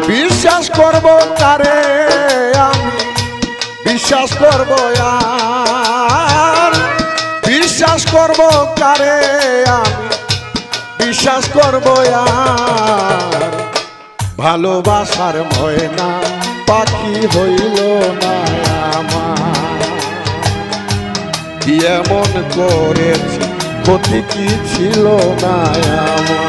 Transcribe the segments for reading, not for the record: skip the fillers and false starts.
বিশ্বাস করব কারে আমি, বিশ্বাস করব আর, বিশ্বাস করব কারে আমি, বিশ্বাস করব আর। ভালোবাসার ময়না পাখি হইল না আমার, কি এমন করেছি ক্ষতি কি ছিল না আমার।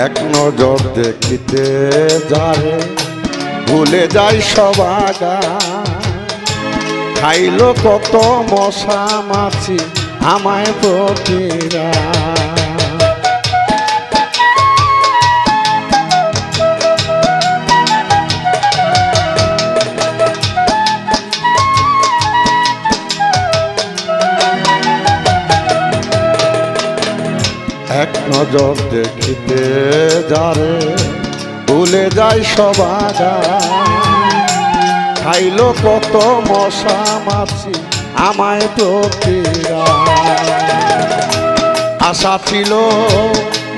এক নজর দেখিতে যারে ভুলে যাই সবাগা, খাইলো কত মশা মাছি আমায় প্রতিরা। এক নজর দেখিতে যারে ভুলে যাই সবাগা, খাইলো কত মশা মাছি আমায় প্রতিরা। আশা ছিল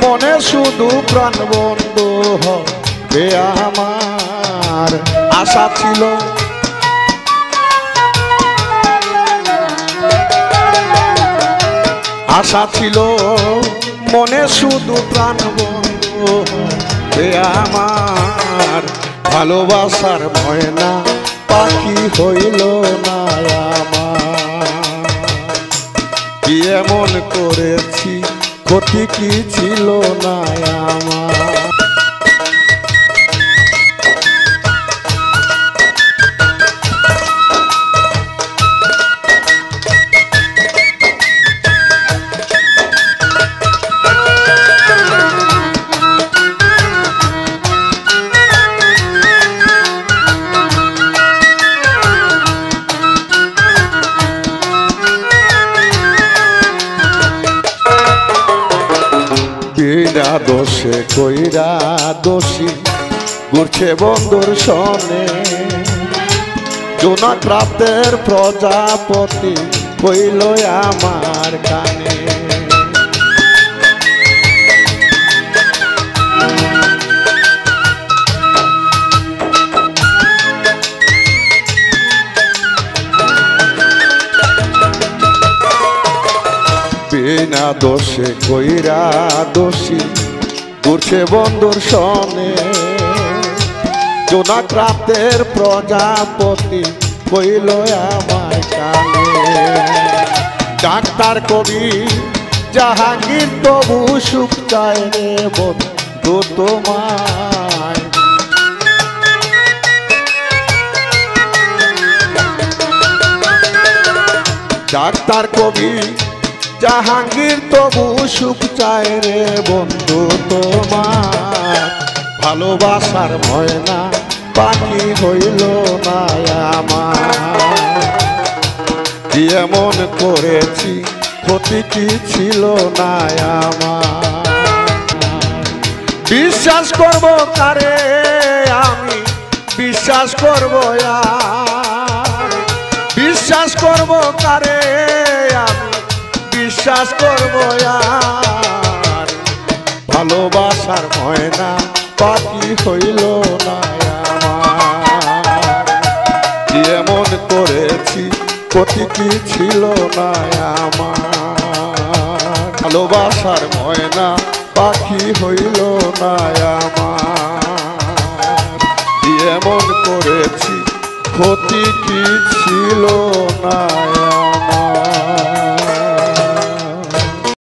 মনে শুধু প্রাণ বন্ধু হবে আমার, আশা ছিল আশা ছিল মনে শুধু প্রাণ বন্ধু হবে আমার। ভালোবাসার ময়না পাখি হইল না আমার, কি এমন করেছি ক্ষতি কি ছিল না আমার। বিনা দোষে কইরা দোষী ঘুরছে বন্ধুর সনে, জোনাক রাতের প্রজাপতি কইল আমার কানে। বিনা দোষে কইরা দোষী ঘুরছে বন্ধুর সনে, জোনাক রাতের প্রজাপতি কইল আমার কানে। ডাক্তার কবি জাহাঙ্গীর তবু সুখ চায় রে বন্ধু তোমায়। ডাক্তার কবি জাহাঙ্গীর তবু সুখ চায় রে বন্ধু তোমার। ভালোবাসার ময়না পাখি হইল না আমার, কি এমন করেছি ক্ষতি কি ছিল না আমার। বিশ্বাস করব কারে আমি, বিশ্বাস করব আর, বিশ্বাস করব কারে আমি, বিশ্বাস করব আর। ভালোবাসার ময়না পাখি হইল না আমার, কি এমন করেছি ক্ষতি কি ছিল না আমার। ভালোবাসার ময়না পাখি হইল না আমার, কি এমন করেছি ক্ষতি কি ছিল না আমার।